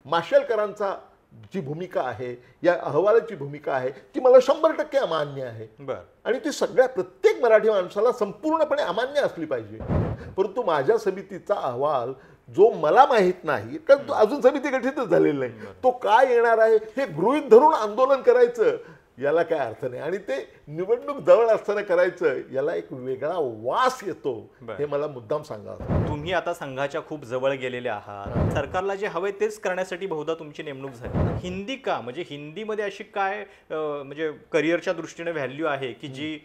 माशेलकरांचा जी भूमिका आहे, या अहवालाची भूमिका आहे, ती मला 100% अमान्य आहे. आणि ती सगळ्या प्रत्येक मराठी माणसाला संपूर्णपणे अमान्य असली पाहिजे. परंतु माझ्या समितीचा अहवाल जो मला माहीत नाही, कारण अजून समिती गठीतच झालेली नाही, तो काय येणार आहे हे गृहीत धरून आंदोलन करायचं याला काय अर्थ नाही. आणि ते निवडणूक जवळ असताना करायचं याला एक वेगळा वास येतो, हे मला मुद्दाम सांगावं. तुम्ही आता संघाच्या खूप जवळ गेलेले आहात, सरकारला जे हवे तेच करण्यासाठी बहुधा तुमची नेमणूक झाली. हिंदी का, म्हणजे हिंदीमध्ये अशी काय म्हणजे करिअरच्या दृष्टीने व्हॅल्यू आहे की जी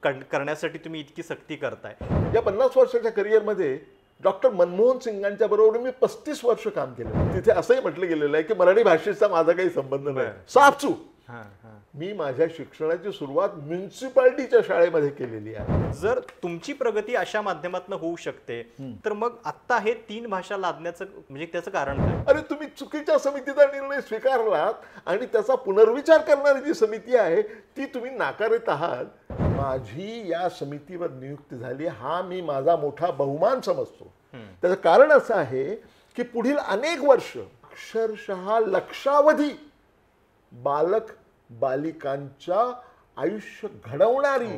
करण्यासाठी तुम्ही इतकी सक्ती करताय? या 50 वर्षाच्या करिअरमध्ये डॉक्टर मनमोहन सिंगांच्या बरोबर मी 35 वर्ष काम केलं. तिथे असंही म्हटलं गेलेलं आहे की मराठी भाषेचा माझा काही संबंध नाही. साफचूक. मी माझ्या शिक्षणाची सुरुवात म्युन्सिपाल्टीच्या शाळेमध्ये केलेली आहे. जर तुमची प्रगती अशा माध्यमातून होऊ शकते तर मग आता हे 3 भाषा लादण्याचं म्हणजे त्याचं कारण काय? अरे तुम्ही चुकीच्या समितीचा निर्णय स्वीकारलात आणि त्याचा पुनर्विचार करणारी जी समिती आहे ती तुम्ही नाकारत आहात. माझी या समितीवर नियुक्ती झाली हा मी माझा मोठा बहुमान समजतो. त्याचं कारण असं आहे की पुढील अनेक वर्ष अक्षरशः लक्षावधी बालक बालिकांच्या आयुष्य घडवणारी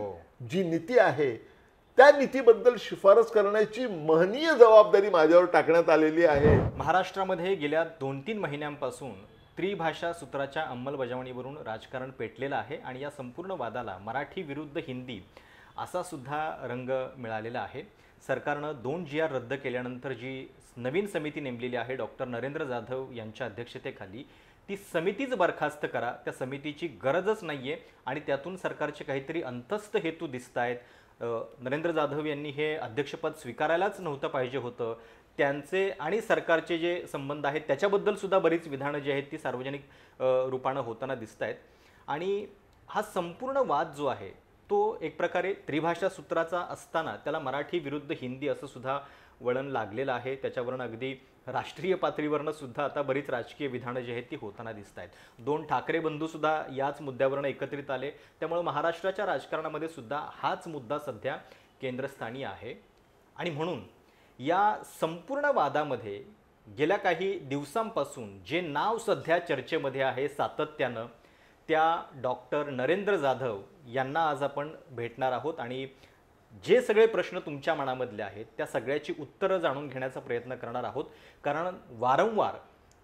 जी नीती आहे त्या नीतीबद्दल शिफारस करण्याची महनीय जबाबदारी माझ्यावर टाकण्यात आलेली आहे. महाराष्ट्रामध्ये गेल्या 2-3 महिन्यांपासून त्रिभाषा सूत्राच्या अंमलबजावणीवरून राजकारण पेटलेलं आहे आणि या संपूर्ण वादाला मराठी विरुद्ध हिंदी असा सुद्धा रंग मिळालेला आहे. सरकारनं 2 GR रद्द केल्यानंतर जी नवीन समिती नेमलेली आहे डॉक्टर नरेंद्र जाधव यांच्या अध्यक्षतेखाली, ती समितीच बरखास्त करा, त्या समितीची गरजच नाहीये आणि त्यातून सरकारचे काहीतरी अंतस्थ हेतू दिसत आहेत. नरेंद्र जाधव यांनी हे अध्यक्षपद स्वीकारायलाच नव्हतं पाहिजे होतं. त्यांचे आणि सरकारचे जे संबंध आहेत त्याच्याबद्दल सुद्धा बरीच विधानं जी आहेत ती सार्वजनिक रूपानं होताना दिसत आहेत. आणि हा संपूर्ण वाद जो आहे तो एक प्रकारे त्रिभाषा सूत्राचा असताना त्याला मराठी विरुद्ध हिंदी असं सुद्धा वळण लागलेलं आहे. त्याच्यावरून अगदी राष्ट्रीय पातळीवरनं सुद्धा आता बरीच राजकीय विधानं जी आहेत ती होताना दिसत आहेत. 2 ठाकरे बंधू सुद्धा याच मुद्द्यावरनं एकत्रित आले. त्यामुळे महाराष्ट्राच्या राजकारणामध्ये सुद्धा हाच मुद्दा सध्या केंद्रस्थानी आहे. आणि म्हणून या संपूर्ण वादामध्ये गेल्या काही दिवसांपासून जे नाव सध्या चर्चेमध्ये आहे सातत्यानं, त्या डॉक्टर नरेंद्र जाधव यांना आज आपण भेटणार आहोत आणि जे सगळे प्रश्न तुमच्या मनामधले आहेत त्या सगळ्याची उत्तरं जाणून घेण्याचा प्रयत्न करणार आहोत. कारण वारंवार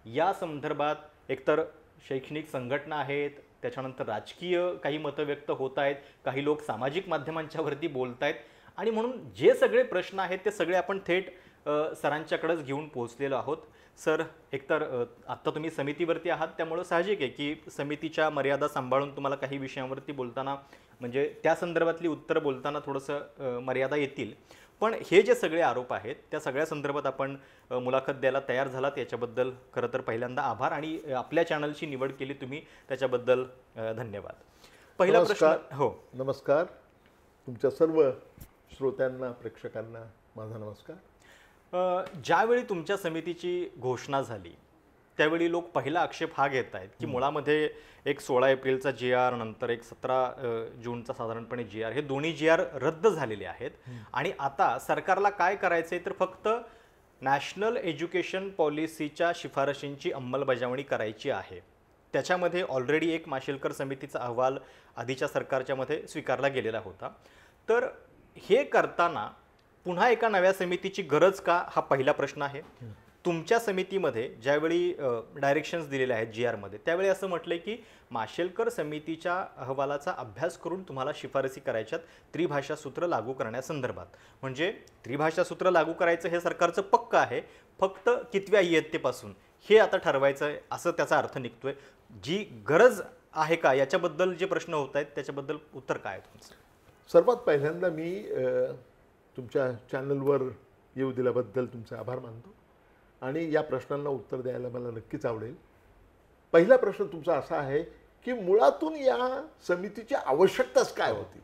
या संदर्भात एकतर शैक्षणिक संघटना आहेत, त्याच्यानंतर राजकीय काही मतं व्यक्त होत आहेत, काही लोक सामाजिक माध्यमांच्यावरती बोलत आहेत आणि म्हणून जे सगळे प्रश्न आहेत ते सगळे आपण थेट सरांच्याकडेच घेऊन पोहोचलेलो आहोत. सर, एकतर आत्ता तुम्ही समितीवरती आहात त्यामुळं साहजिक आहे की समितीच्या मर्यादा सांभाळून तुम्हाला काही विषयांवरती बोलताना म्हणजे त्या संदर्भातली उत्तरं बोलताना थोडंसं मर्यादा येतील. पण हे जे सगळे आरोप आहेत त्या सगळ्या संदर्भात आपण मुलाखत द्यायला तयार झालात याच्याबद्दल खरं तर पहिल्यांदा आभार आणि आपल्या चॅनलची निवड केली तुम्ही त्याच्याबद्दल धन्यवाद. पहिला प्रश्न. हो, नमस्कार. तुमच्या सर्व श्रोत्यांना, प्रेक्षकांना माझा नमस्कार. ज्यावेळी तुमच्या समितीची घोषणा झाली त्यावेळी लोक पहिला आक्षेप हा घेत आहेत की मुळामध्ये एक 16 एप्रिलचा GR नंतर एक 17 जूनचा साधारणपणे GR, हे दोन्ही GR रद्द झालेले आहेत आणि आता सरकारला काय करायचंय तर फक्त नॅशनल एज्युकेशन पॉलिसीच्या शिफारशींची अंमलबजावणी करायची आहे. त्याच्यामध्ये ऑलरेडी एक माशेलकर समितीचा अहवाल आधीच्या सरकारच्या मध्ये स्वीकारला गेलेला होता. तर हे करताना पुन्हा एका नव्या समितीची गरज का, हा पहिला प्रश्न आहे. तुमच्या समितीमध्ये ज्यावेळी डायरेक्शन्स दिलेले आहेत GR मध्ये त्यावेळी असं म्हटलंय की माशेलकर समितीच्या अहवालाचा अभ्यास करून तुम्हाला शिफारसी करायच्यात त्रिभाषा सूत्र लागू करण्यासंदर्भात. म्हणजे त्रिभाषा सूत्र लागू करायचं हे सरकारचं पक्क आहे, फक्त कितव्या इयत्तेपासून हे आता ठरवायचं आहे असं त्याचा अर्थ निघतोय. जी गरज आहे का याच्याबद्दल जे प्रश्न होत आहेत त्याच्याबद्दल उत्तर काय आहे तुमचं? सर्वात पहिल्यांदा मी तुमच्या चॅनलवर येऊ दिल्याबद्दल तुमचे आभार मानतो आणि या प्रश्नांना उत्तर द्यायला मला नक्कीच आवडेल. पहिला प्रश्न तुमचा असा आहे की मुळातून या समितीची आवश्यकताच काय होती.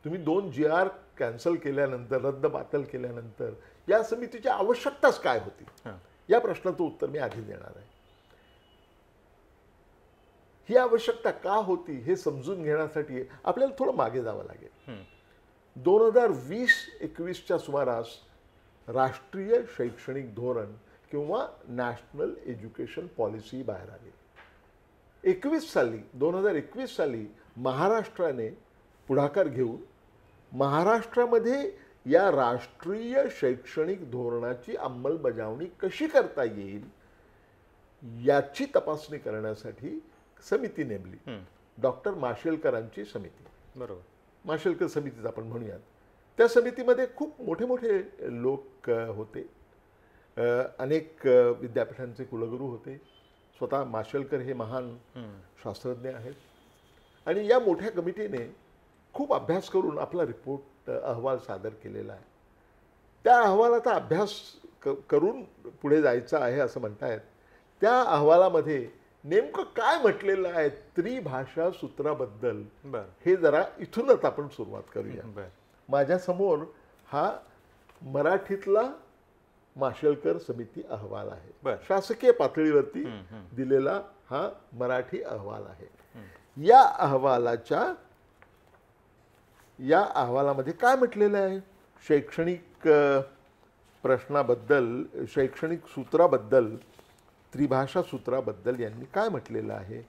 तुम्ही 2 GR कॅन्सल केल्यानंतर, रद्द बातल केल्यानंतर या समितीची आवश्यकताच काय होती, या प्रश्नाचं उत्तर मी आधी देणार आहे. ही आवश्यकता का होती हे समजून घेण्यासाठी आपल्याला थोडं मागे जावं लागेल. 2020-21च्या सुमारास राष्ट्रीय शैक्षणिक धोरण किंवा नॅशनल एज्युकेशन पॉलिसी बाहेर आली. 2021 साली महाराष्ट्राने पुढाकार घेऊन महाराष्ट्रामध्ये या राष्ट्रीय शैक्षणिक धोरणाची अंमलबजावणी कशी करता येईल याची तपासणी करण्यासाठी समिती नेमली. डॉक्टर माशेलकरांची समिती. बरोबर. माशेलकर समितीच आपण म्हणूयात. त्या समितीमध्ये खूप मोठे मोठे लोक होते. अनेक विद्यापीठांचे कुलगुरू होते. स्वतः माशेलकर हे महान शास्त्रज्ञ आहेत. आणि या मोठ्या कमिटीने खूप अभ्यास करून आपला रिपोर्ट अहवाल सादर केलेला आहे. त्या अहवालाचा अभ्यास करून पुढे जायचं आहे असं म्हणतायत. त्या अहवालामध्ये नेमकं काय म्हटलेलं आहे त्रिभाषा सूत्राबद्दल हे जरा इथूनच आपण सुरुवात करूया. माझ्यासमोर हा मराठीतला माशेलकर समिती अहवाल आहे. शासकीय पातळीवरती दिलेला हा मराठी अहवाल आहे. या अहवालामध्ये काय म्हटलेलं आहे शैक्षणिक प्रश्नाबद्दल, शैक्षणिक सूत्राबद्दल, त्रिभाषा सूत्राबद्दल यांनी काय म्हटलेलं आहे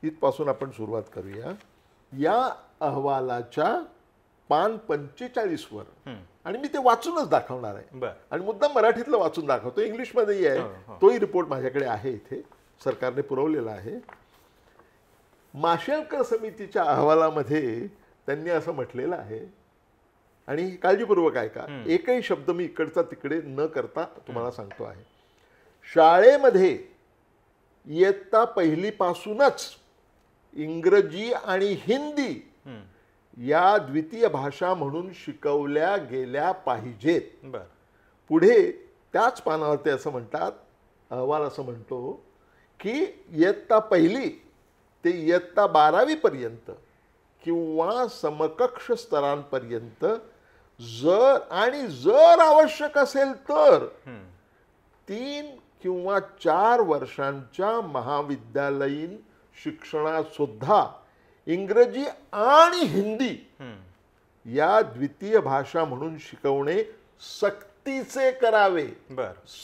इथपासून आपण सुरुवात करूया. या अहवालाच्या पान 45 वर, आणि मी ते वाचूनच दाखवणार आहे आणि मुद्दाम मराठीतलं वाचून दाखवतो. इंग्लिशमध्येही आहे. तोही रिपोर्ट माझ्याकडे आहे, इथे सरकारने पुरवलेला आहे. माशेलकर समितीच्या अहवालामध्ये त्यांनी असं म्हटलेलं आहे, आणि काळजीपूर्वक ऐका, एकही शब्द मी इकडचा तिकडे न करता तुम्हाला सांगतो आहे. शाळेमध्ये इयत्ता पहिलीपासूनच इंग्रजी आणि हिंदी या द्वितीय भाषा म्हणून शिकवल्या गेल्या पाहिजेत. पुढे त्याच पानावरती असं म्हणतात, अहवाल असं म्हणतो की इयत्ता पहिली ते इयत्ता 12वी पर्यंत किंवा समकक्ष स्तरांपर्यंत जर आवश्यक असेल तर 3 किंवा 4 वर्षांच्या महाविद्यालयीन शिक्षणात सुद्धा इंग्रजी आणि हिंदी या द्वितीय भाषा म्हणून शिकवणे सक्तीचे करावे.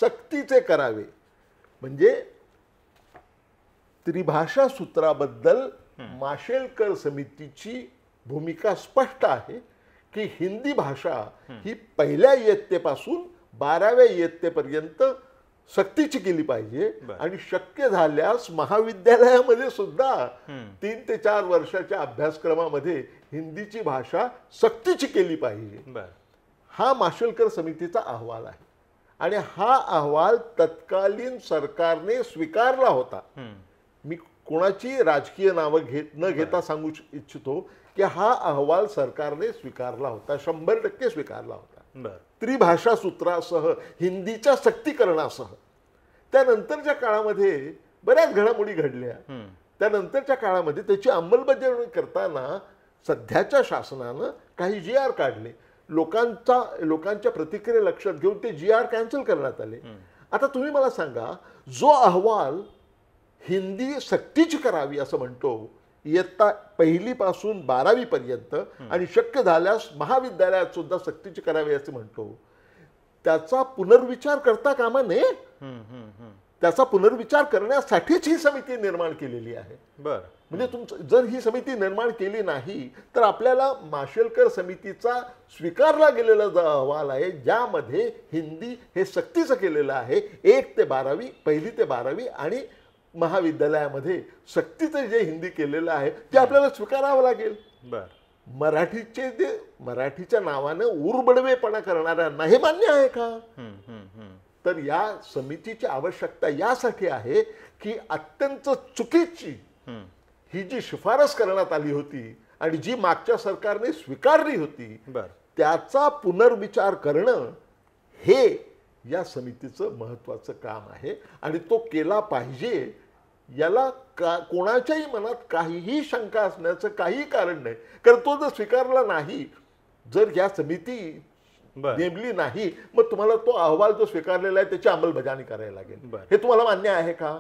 सक्तीचे करावे. म्हणजे त्रिभाषा सूत्राबद्दल माशेलकर समितीची भूमिका स्पष्ट आहे की हिंदी भाषा ही पहिल्या इयत्तेपासून 12व्या इयत्तेपर्यंत सक्तीची केली पाहिजे, आणि शक्य झाल्यास महाविद्यालयामध्ये सुद्धा 3 ते 4 वर्षाच्या अभ्यासक्रमामध्ये हिंदीची भाषा सक्तीची केली पाहिजे. हा माशेलकर समितीचा अहवाल आहे, आणि हा अहवाल तत्कालीन सरकारने स्वीकारला होता. मी कोणाची राजकीय नावं न घेता सांगू इच्छितो की हा अहवाल सरकारने स्वीकारला होता, 100% स्वीकारला होता. त्रिभाषा सूत्रासह, हिंदीच्या सक्तीकरणासह. त्यानंतरच्या काळामध्ये बऱ्याच घडामोडी घडल्या. त्यानंतरच्या काळामध्ये त्याची अंमलबजावणी करताना सध्याच्या शासनानं काही GR काढले. लोकांच्या प्रतिक्रिया लक्षात घेऊन ते GR कॅन्सल करण्यात आले. आता तुम्ही मला सांगा, जो अहवाल हिंदी सक्तीची करावी असं म्हणतो इयत्ता पहिलीपासून 12वी पर्यंत, आणि शक्य झाल्यास महाविद्यालयात सुद्धा सक्तीची करावी असं म्हणतो, त्याचा पुनर्विचार करता कामा नये. त्याचा पुनर्विचार करण्यासाठीच ही समिती निर्माण केलेली आहे. म्हणजे जर ही समिती निर्माण केली नाही तर आपल्याला माशेलकर समितीचा स्वीकारला गेलेला जो अहवाल आहे ज्यामध्ये हिंदी हे सक्तीचं केलेलं आहे, 1 ते 12वी, पहिली ते 12वी, आणि महाविद्यालयामध्ये सक्तीचं जे हिंदी केलेलं आहे ते आपल्याला स्वीकारावं लागेल. मराठीच्या नावानं उरबडवेपणा करणाऱ्यांना हे मान्य आहे का? तर या समितीची आवश्यकता यासाठी आहे की अत्यंत चुकीची ही जी शिफारस करण्यात आली होती आणि जी मागच्या सरकारने स्वीकारली होती त्याचा पुनर्विचार करणं हे या समितीचं महत्त्वाचं काम आहे, आणि तो केला पाहिजे. याला कोणाच्याही मनात काहीही शंका असण्याचं काही कारण नाही, कारण तो जर स्वीकारला नाही, जर या समिती नेमली नाही, मग तुम्हाला तो अहवाल जो स्वीकारलेला आहे त्याची अंमलबजावणी करायला लागेल. हे तुम्हाला मान्य आहे का?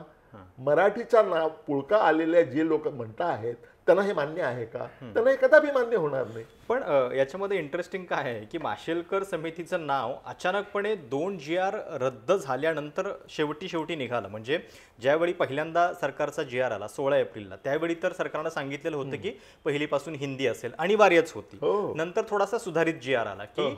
मराठीचा नाव पुळका आलेल्या जे लोक म्हणता आहेत त्यांना हे मान्य आहे का? त्यांना हे कदापि मान्य होणार नाही. पण याच्यामध्ये इंटरेस्टिंग काय आहे की माशेलकर समितीचं नाव अचानकपणे 2 GR रद्द झाल्यानंतर शेवटी निघालं. म्हणजे ज्यावेळी पहिल्यांदा सरकारचा GR आला 16 एप्रिलला, त्यावेळी तर सरकारनं सांगितलेलं होतं की पहिलीपासून हिंदी असेल, अनिवार्यच होती. नंतर थोडासा सुधारित GR आला की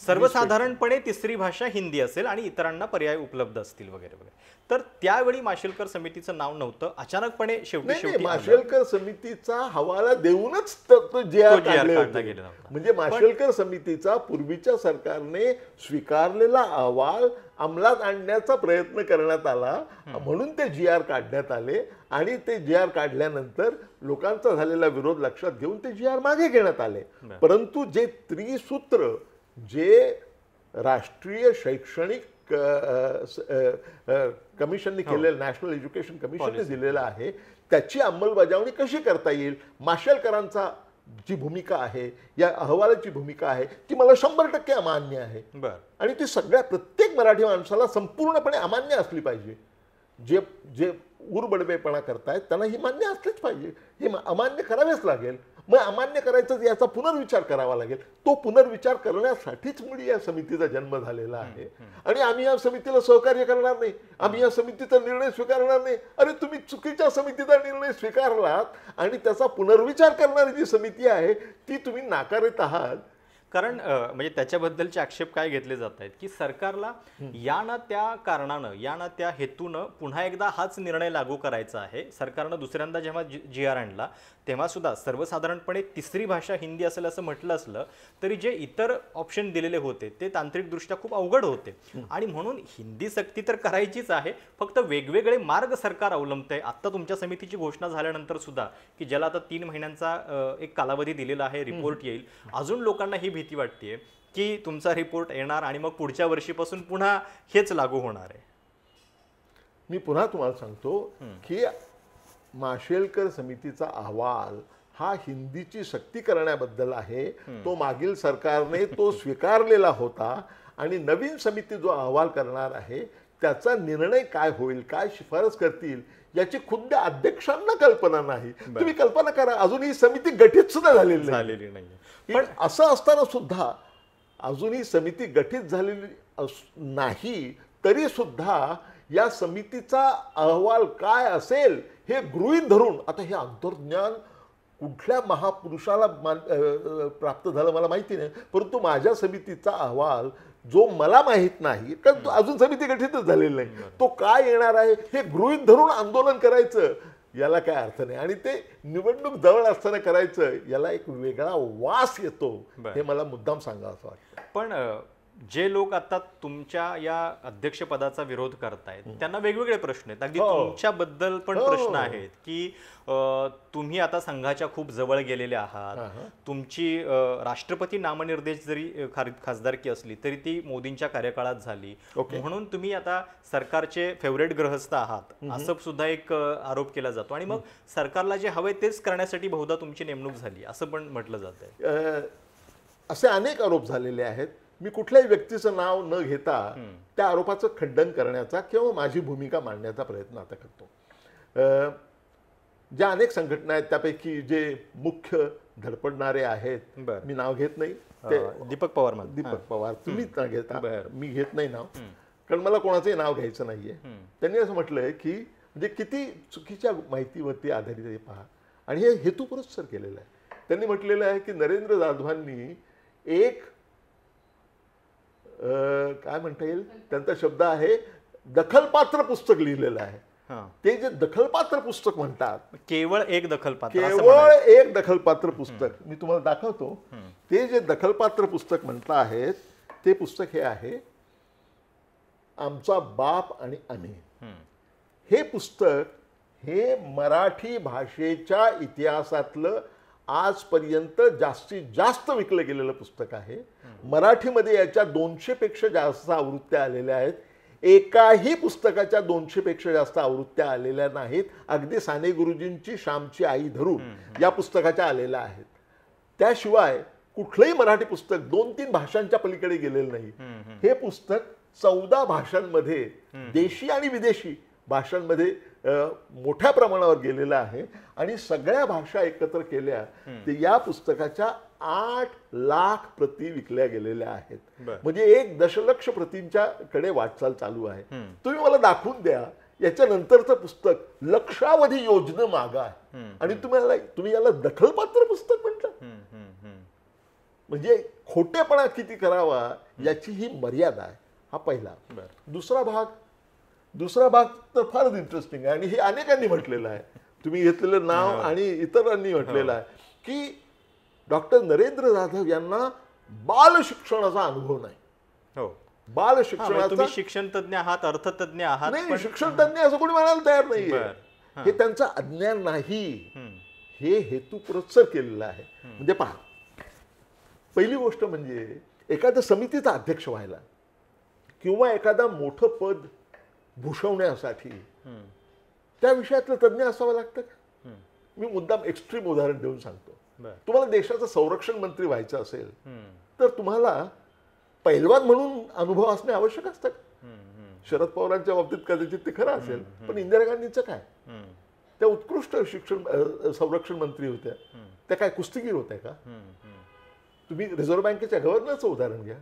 सर्वसाधारणपणे तिसरी भाषा हिंदी असेल आणि इतरांना पर्याय उपलब्ध असतील वगैरे वगैरे. तर त्यावेळी माशेलकर समितीचं नाव नव्हतं, अचानकपणे शेवटी माशेलकर समितीचा हवाला देऊनच तो GR काढला गेला. म्हणजे माशेलकर समितीचा पूर्वीच्या सरकारने स्वीकारलेला अहवाल अंमलात आणण्याचा प्रयत्न करण्यात आला म्हणून ते GR काढण्यात आले आणि ते GR काढल्यानंतर लोकांचा झालेला विरोध लक्षात घेऊन ते GR मागे घेण्यात आले. परंतु जे त्रिसूत्र जे राष्ट्रीय शैक्षणिक कमिशनने केलेलं, नॅशनल एज्युकेशन कमिशनने दिलेलं आहे, त्याची अंमलबजावणी कशी करता येईल, माशेलकरांचा जी भूमिका आहे, या अहवालाची भूमिका आहे, ती मला 100% अमान्य आहे. आणि ती सगळ्या प्रत्येक मराठी माणसाला संपूर्णपणे अमान्य असली पाहिजे. जे जे उरबडवेपणा करतायत त्यांना ही मान्य असलीच पाहिजे. हे अमान्य करावेच लागेल. मग अमान्य करायचं याचा पुनर्विचार करावा लागेल. तो पुनर्विचार करण्यासाठीच मुळी या समितीचा जन्म झालेला आहे. आणि आम्ही या समितीला सहकार्य करणार नाही, आम्ही या समितीचा निर्णय स्वीकारणार नाही. अरे तुम्ही चुकीच्या समितीचा निर्णय स्वीकारलात आणि त्याचा पुनर्विचार करणारी जी समिती आहे ती तुम्ही नाकारत आहात. कारण म्हणजे त्याच्याबद्दलचे आक्षेप काय घेतले जात आहेत की सरकारला या ना त्या कारणानं, या ना त्या हेतूनं पुन्हा एकदा हाच निर्णय लागू करायचा आहे. सरकारनं दुसऱ्यांदा जेव्हा GR आणला तेव्हा सुद्धा सर्वसाधारणपणे तिसरी भाषा हिंदी असेल असं म्हटलं असलं तरी जे इतर ऑप्शन दिलेले होते ते तांत्रिकदृष्ट्या खूप अवघड होते. आणि म्हणून हिंदी सक्ती तर करायचीच आहे, फक्त वेगवेगळे मार्ग सरकार अवलंबतंय. आत्ता तुमच्या समितीची घोषणा झाल्यानंतर सुद्धा की ज्याला आता 3 महिन्यांचा एक कालावधी दिलेला आहे, रिपोर्ट येईल, अजून लोकांना ही भीती वाटतेय की तुमचा रिपोर्ट येणार आणि मग पुढच्या वर्षीपासून पुन्हा हेच लागू होणार आहे. मी पुन्हा तुम्हाला सांगतो की माशेलकर समितीचा अहवाल हा हिंदीची सक्ती करण्याबद्दल आहे. तो मागील सरकारने तो स्वीकारलेला होता आणि नवीन समिती जो अहवाल करणार आहे त्याचा निर्णय काय होईल, काय शिफारस करतील याची खुद्द अध्यक्षांना कल्पना नाही. तुम्ही कल्पना करा, अजून ही समिती गठीत सुद्धा झालेली नाही. पण असं असताना सुद्धा अजून ही समिती गठीत झालेली नाही तरी सुद्धा या समितीचा अहवाल काय असेल हे गृहीत धरून, आता हे अंतर्ज्ञान कुठल्या महापुरुषाला प्राप्त झालं मला माहिती नाही, परंतु माझ्या समितीचा अहवाल जो मला माहित नाही, कारण अजून समिती गठीतच झालेली नाही, तो काय येणार आहे हे गृहीत धरून आंदोलन करायचं याला काय अर्थ नाही. आणि ते निवडणूक जवळ असताना करायचं याला एक वेगळा वास येतो, हे मला मुद्दाम सांगावं असं वाटतं. पण जे लोक आता तुमच्या या अध्यक्षपदाचा विरोध करतायत त्यांना वेगवेगळे प्रश्न आहेत. अगदी तुमच्याबद्दल पण प्रश्न आहेत की तुम्ही आता संघाच्या खूप जवळ गेलेले आहात. तुमची राष्ट्रपती नामनिर्देश जरी खासदारकी असली तरी ती मोदींच्या कार्यकाळात झाली, म्हणून तुम्ही आता सरकारचे फेवरेट गृहस्थ आहात असं सुद्धा एक आरोप केला जातो. आणि मग सरकारला जे हवंय तेच करण्यासाठी बहुधा तुमची नेमणूक झाली असं पण म्हटलं जातंय. असे अनेक आरोप झालेले आहेत. मी कुठल्याही व्यक्तीचं नाव न घेता त्या आरोपाचं खंडन करण्याचा किंवा माझी भूमिका मांडण्याचा प्रयत्न आता करतो. ज्या अनेक संघटना आहेत त्यापैकी जे मुख्य धडपडणारे आहेत, मी नाव घेत नाही, ते दीपक पवार, तुम्हीच नाव घेता, मी घेत नाही नाव, कारण मला कोणाचंही नाव घ्यायचं नाहीये. त्यांनी असं म्हटलंय की म्हणजे किती चुकीच्या माहितीवरती आधारित हे पहा, आणि हे हेतुपुरस्सर केलेलं आहे. त्यांनी म्हटलेलं आहे की नरेंद्र जाधवांनी एक काय म्हणता येईल त्यांचा शब्द आहे दखलपात्र पुस्तक लिहिलेलं आहे. ते जे दखलपात्र पुस्तक म्हणतात, केवळ एक दखलपात्र पुस्तक मी तुम्हाला दाखवतो. ते जे दखलपात्र पुस्तक म्हणत आहेत ते पुस्तक हे आहे आमचा बाप आणि आम्ही. हे पुस्तक हे मराठी भाषेच्या इतिहासातलं आजपर्यंत जास्तीत जास्त विकलं गेलेलं पुस्तक आहे. मराठीमध्ये याच्या 200 पेक्षा जास्त आवृत्त्या आलेल्या आहेत. एकाही पुस्तकाच्या 200 पेक्षा जास्त आवृत्त्या आलेल्या नाहीत. अगदी साने गुरुजींची श्यामची आई धरून या पुस्तकाच्या आलेल्या आहेत. त्याशिवाय कुठलंही मराठी पुस्तक 2-3 भाषांच्या पलीकडे गेलेलं नाही. हे पुस्तक 14 भाषांमध्ये, देशी आणि विदेशी भाषांमध्ये मोठ्या प्रमाणावर गेलेला आहे आणि सगळ्या भाषा एकत्र केल्या तर या पुस्तकाच्या 8 लाख प्रती विकल्या गेलेल्या आहेत. म्हणजे 1 दशलक्ष प्रतींच्या कडे वाटचाल चालू आहे. तुम्ही मला दाखवून द्या याच्यानंतरचं पुस्तक लक्षावधी योजने मागा आहे आणि तुम्ही याला दखलपात्र पुस्तक म्हणता. म्हणजे खोटेपणा किती करावा याची ही मर्यादा आहे. हा पहिला. दुसरा भाग तर फारच इंटरेस्टिंग आहे आणि हे अनेकांनी म्हटलेलं आहे. तुम्ही घेतलेलं नाव आणि इतरांनी म्हटलेलं आहे की डॉक्टर नरेंद्र जाधव यांना बाल शिक्षणाचा अनुभव नाही. बाल शिक्षणाचा शिक्षण तज्ञ आहात, अर्थतज्ञ आहात, नाही शिक्षण तज्ञ असं कोणी म्हणायला तयार नाहीये. हे त्यांचं अज्ञान नाही, हे हेतुपुरस्सर केलेलं आहे. म्हणजे पहा, पहिली गोष्ट म्हणजे एखाद्या समितीचा अध्यक्ष व्हायला किंवा एखादा मोठं पद भूषवण्यासाठी त्या विषयातलं तज्ञ असावं लागतं का? मी मुद्दाम एक्स्ट्रीम उदाहरण देऊन सांगतो. तुम्हाला देशाचं संरक्षण मंत्री व्हायचं असेल तर तुम्हाला पैलवान म्हणून अनुभव असणे आवश्यक असतं. शरद पवारांच्या बाबतीत कदाचित ते खरं असेल, पण इंदिरा गांधींचं काय? त्या उत्कृष्ट संरक्षण मंत्री होत्या, त्या काय कुस्तीगीर होत्या का? तुम्ही रिझर्व्ह बँकेच्या गव्हर्नरचं उदाहरण घ्या.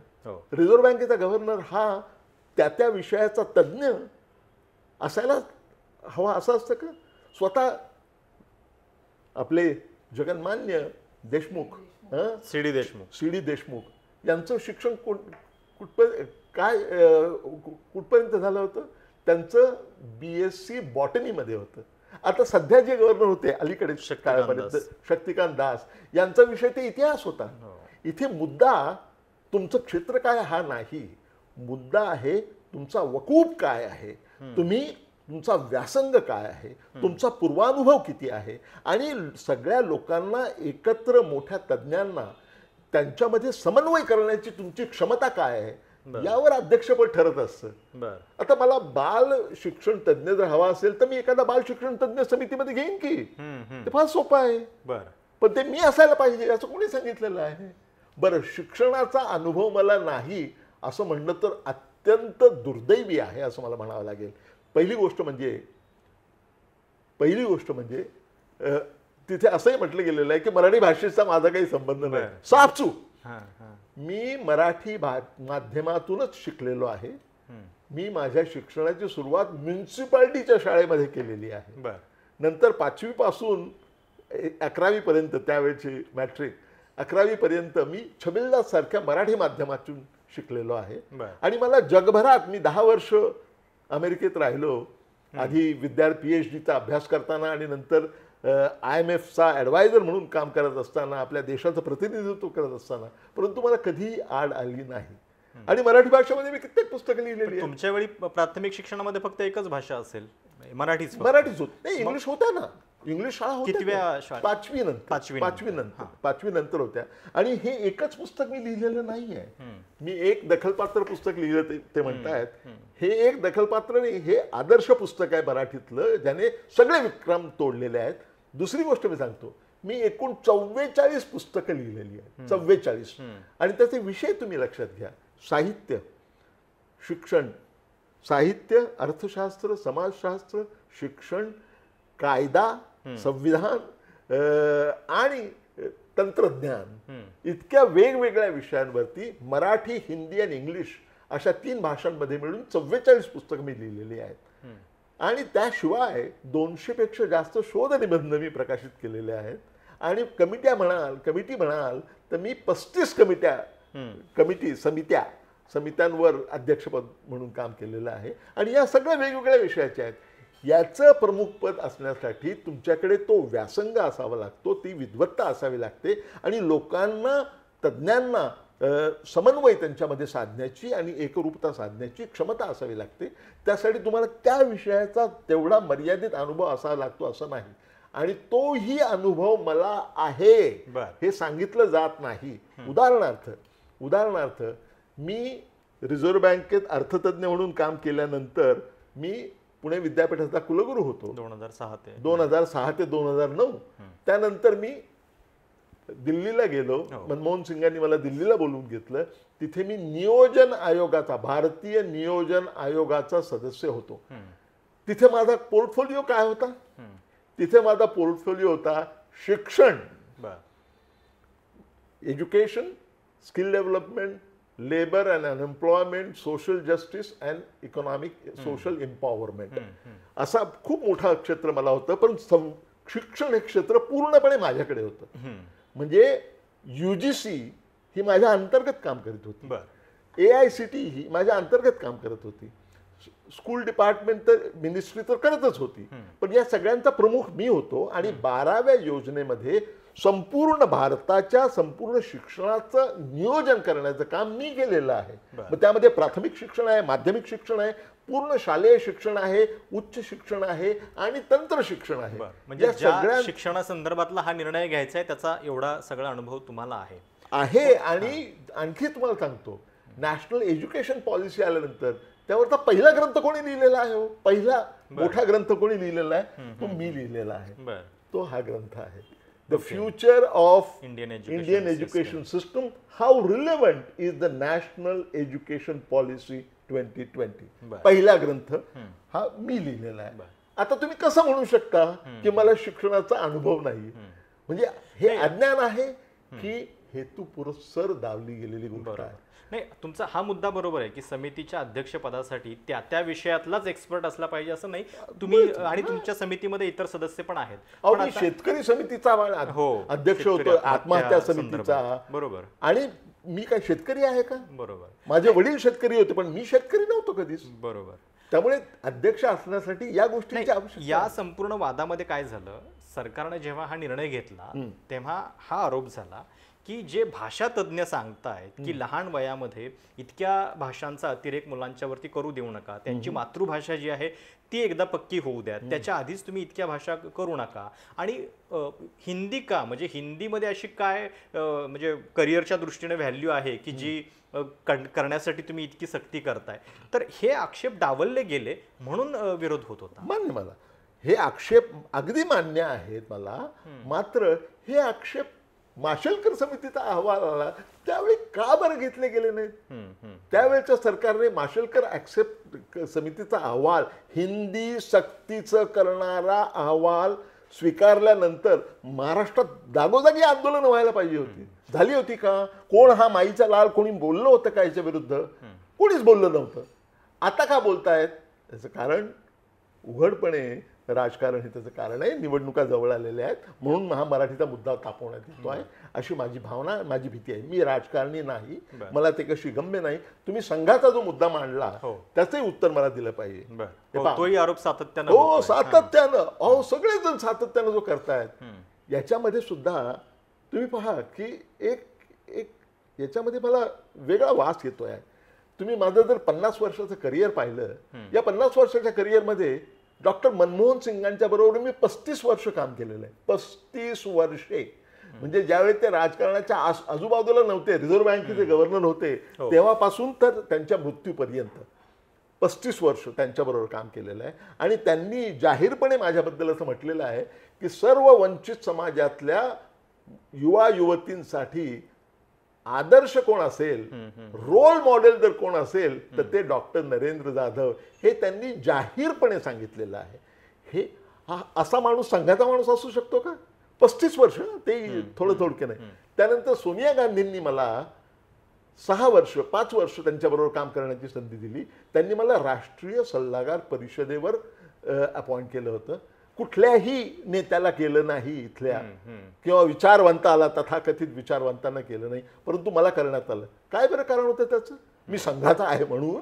रिझर्व्ह बँकेचा गव्हर्नर हा त्या विषयाचा तज्ञ असायला हवा असं असतं का? स्वतः आपले जगन्मान्य देशमुख, सी डी देशमुख यांचं शिक्षण कुठपर्यंत झालं होतं? त्यांचं BSc बॉटनीमध्ये होतं. आता सध्या जे गव्हर्नर होते अलीकडे काळापर्यंत, शक्तिकांत दास, यांचा विषय ते इतिहास होता. इथे मुद्दा तुमचं क्षेत्र काय हा नाही, मुद्दा आहे तुमचा वकूफ काय आहे, तुमचा व्यासंग काय आहे, तुमचा पूर्वानुभव किती आहे. आणि सगळ्या लोकांना एकत्र, मोठ्या तज्ज्ञांना त्यांच्यामध्ये समन्वय करण्याची तुमची क्षमता काय आहे यावर अध्यक्षपद ठरत असतं. आता मला बाल शिक्षण तज्ञ जर हवा असेल तर मी एखादा बाल शिक्षण तज्ञ समितीमध्ये घेईन की, ते फार सोपं आहे. पण ते मी असायला पाहिजे असं कोणी सांगितलेलं आहे? बरं, शिक्षणाचा अनुभव मला नाही असं म्हणणं तर अत्यंत दुर्दैवी आहे असं मला म्हणावं लागेल. पहिली गोष्ट म्हणजे तिथे असंही म्हटलं गेलेलं आहे की मराठी भाषेचा माझा काही संबंध नाही. साफचूक. मी मराठी माध्यमातूनच शिकलेलो आहे. मी माझ्या शिक्षणाची सुरुवात म्युन्सिपाल्टीच्या शाळेमध्ये केलेली आहे. नंतर 5वी पासून 11वी पर्यंत, त्यावेळची मॅट्रिक 11वी पर्यंत मी छबिलदास सारख्या मराठी माध्यमातून शिकलेलो आहे. आणि मला जगभरात, मी 10 वर्ष अमेरिकेत राहिलो, आधी PhDचा अभ्यास करताना आणि नंतर IMFचा ॲडवायझर म्हणून काम करत असताना, आपल्या देशाचं प्रतिनिधित्व करत असताना, परंतु मला कधीही आड आली नाही. आणि मराठी भाषेमध्ये मी कित्येक पुस्तकं लिहिलेली आहेत. तुमच्या वेळी प्राथमिक शिक्षणामध्ये फक्त एकच भाषा असेल, मराठीच होत नाही. इंग्लिश होत्या ना, इंग्लिश शाळा होत्या. 5वी नंतर होत्या. आणि हे एकच पुस्तक मी लिहिलेलं नाहीये. मी एक दखलपात्र पुस्तक लिहिलं ते म्हणतायत. हे एक दखलपात्र नाही, हे आदर्श पुस्तक आहे मराठीतलं, ज्याने सगळे विक्रम तोडलेले आहेत. दुसरी गोष्ट मी सांगतो, मी एकूण 44 पुस्तकं लिहिलेली आहेत. 44. आणि त्याचे विषय तुम्ही लक्षात घ्या: साहित्य, शिक्षण, साहित्य, अर्थशास्त्र, समाजशास्त्र, शिक्षण, कायदा, संविधान आणि तंत्रज्ञान, इतक्या वेगवेगळ्या विषयांवरती मराठी, हिंदी आणि इंग्लिश अशा 3 भाषांमध्ये मिळून 44 पुस्तकं मी लिहिलेली आहेत. आणि त्याशिवाय 200 पेक्षा जास्त शोध निबंध मी प्रकाशित केलेले आहेत. आणि कमिटी म्हणाल तर मी 35 समित्यांवर अध्यक्षपद म्हणून काम केलेलं आहे. आणि या सगळ्या वेगवेगळ्या विषयाच्या आहेत. याचं प्रमुख पद असण्यासाठी तुमच्याकडे तो व्यासंग असावा लागतो, ती विद्वत्ता असावी लागते आणि लोकांना, तज्ज्ञांना समन्वय त्यांच्यामध्ये साधण्याची आणि एकरूपता साधण्याची क्षमता असावी लागते. त्यासाठी तुम्हाला त्या विषयाचा तेवढा मर्यादित अनुभव असावा लागतो असं नाही. आणि तोही अनुभव मला आहे हे सांगितलं जात नाही. उदाहरणार्थ मी रिझर्व्ह बँकेत अर्थतज्ञ म्हणून काम केल्यानंतर मी पुणे विद्यापीठाचा कुलगुरू होतो 2006 ते 2009. त्यानंतर मी दिल्लीला गेलो. मनमोहन सिंगांनी मला दिल्लीला बोलवून घेतलं. तिथे मी भारतीय नियोजन आयोगाचा सदस्य होतो. तिथे माझा पोर्टफोलिओ काय होता? तिथे माझा पोर्टफोलिओ होता शिक्षण, बर education, skill development, labour and unemployment, social justice and economic social empowerment, असा खूप मोठा क्षेत्र मला होतं. पण शिक्षण हे क्षेत्र पूर्णपणे माझ्याकडे होतं. म्हणजे UGC ही माझ्या अंतर्गत काम करीत होती, बर AICT ही माझ्या अंतर्गत काम करत होती, स्कूल डिपार्टमेंट तर मिनिस्ट्री तर करतच होती, पण या सगळ्यांचा प्रमुख मी होतो. आणि 12व्या योजनेमध्ये संपूर्ण भारताच्या संपूर्ण शिक्षणाचं नियोजन करण्याचं काम मी केलेलं आहे. मग त्यामध्ये प्राथमिक शिक्षण आहे, माध्यमिक शिक्षण आहे, पूर्ण शालेय शिक्षण आहे, उच्च शिक्षण आहे आणि तंत्र शिक्षण आहे. म्हणजे ज्या शिक्षणासंदर्भातला हा निर्णय घ्यायचा आहे त्याचा एवढा सगळा अनुभव तुम्हाला आहे. आणि आणखी तुम्हाला सांगतो, नॅशनल एज्युकेशन पॉलिसी आल्यानंतर त्यावरचा पहिला ग्रंथ कोणी लिहिलेला आहे? पहिला मोठा ग्रंथ कोणी लिहिलेला आहे? तो मी लिहिलेला आहे. तो हा ग्रंथ आहे, the future of Indian education system, how relevant is the national education policy 2020. पहिला ग्रंथ हा मी लिहिलेला आहे. आता तुम्ही कसं म्हणू शकता की मला शिक्षणाचा अनुभव नाही? म्हणजे हे अज्ञान आहे की हेतू पुरस्सर दावली गेलेली गोष्ट आहे. नाही, तुमचा हा मुद्दा बरोबर आहे की समितीच्या अध्यक्षपदासाठी त्या त्या विषयातलाच एक्सपर्ट असला पाहिजे असं नाही. तुम्ही आणि तुमच्या समितीमध्ये इतर सदस्य पण आहेत. मी शेतकरी समितीचा अध्यक्ष होतो, आत्महत्या समितीचा. बरोबर. आणि मी काय शेतकरी आहे का? बरोबर. माझे वडील शेतकरी होते, पण मी शेतकरी नव्हतो कधीच. बरोबर. त्यामुळे अध्यक्ष असण्यासाठी या गोष्टींची आवश्यकता. या संपूर्ण वादामध्ये काय झालं, सरकारने जेव्हा हा निर्णय घेतला तेव्हा हा आरोप झाला की जे भाषा तज्ज्ञ सांगतायत की लहान वयामध्ये इतक्या भाषांचा अतिरेक मुलांच्यावरती करू देऊ नका, त्यांची मातृभाषा जी आहे ती एकदा पक्की होऊ द्या, त्याच्या आधीच तुम्ही इतक्या भाषा करू नका. आणि हिंदी का, म्हणजे हिंदीमध्ये अशी काय म्हणजे करिअरच्या दृष्टीने व्हॅल्यू आहे की जी करण्यासाठी तुम्ही इतकी सक्ती करताय? तर हे आक्षेप डावलले गेले म्हणून विरोध होत होता. मान्य, मला हे आक्षेप अगदी मान्य आहेत मला. मात्र हे आक्षेप माशेलकर समितीचा अहवाल आला त्यावेळी का बरं घेतले गेले नाहीत? त्यावेळेच्या सरकारने माशेलकर ऍक्सेप्ट समितीचा अहवाल, हिंदी सक्तीचं करणारा अहवाल स्वीकारल्यानंतर महाराष्ट्रात जागोजागी आंदोलन व्हायला पाहिजे होती. झाली होती का? कोण हा माईचा लाल कोणी बोललं होतं का याच्या विरुद्ध? कोणीच बोललं नव्हतं. आता का बोलतायत? याचं कारण उघडपणे राजकारण हे त्याचं कारण आहे. निवडणुका जवळ आलेल्या आहेत म्हणून हा मराठीचा मुद्दा तापवण्यात येतो आहे अशी माझी भावना, माझी भीती आहे. मी राजकारणी नाही, मला ते कशी गम्य नाही. तुम्ही संघाचा जो मुद्दा मांडला त्याचंही उत्तर मला दिलं पाहिजे. तोही आरोप सातत्यानं हो, सातत्यानं. अहो, सगळेजण सातत्यानं जो करतायत याच्यामध्ये सुद्धा तुम्ही पहा की एक याच्यामध्ये मला वेगळा वास येतोय. तुम्ही माझं जर 50 वर्षाचं करिअर पाहिलं, या 50 वर्षाच्या करिअरमध्ये डॉक्टर मनमोहन सिंगांच्या बरोबर मी 35 वर्ष काम केलेलं आहे. 35 वर्षे. म्हणजे ज्यावेळी ते राजकारणाच्या आजूबाजूला नव्हते, रिझर्व्ह बँकेचे गव्हर्नर होते, तेव्हापासून तर त्यांच्या मृत्यूपर्यंत 35 वर्ष त्यांच्याबरोबर काम केलेलं आहे. आणि त्यांनी जाहीरपणे माझ्याबद्दल असं म्हटलेलं आहे की सर्व वंचित समाजातल्या युवा युवतींसाठी आदर्श कोण असेल, रोल मॉडेल जर कोण असेल तर ते डॉक्टर नरेंद्र जाधव, हे त्यांनी जाहीरपणे सांगितलेलं आहे. हे असा माणूस, संघाचा माणूस असू शकतो का? 35 वर्ष, ते थोडके नाही. त्यानंतर सोनिया गांधींनी मला 5 वर्ष त्यांच्याबरोबर काम करण्याची संधी दिली. त्यांनी मला राष्ट्रीय सल्लागार परिषदेवर अपॉइंट केलं होतं. कुठल्याही नेत्याला केलं नाही इथल्या, किंवा विचारवंताला, तथाकथित विचारवंतांना केलं नाही, परंतु मला करण्यात आलं. काय बरं कारण होतं त्याचं? मी संघाचा आहे म्हणून.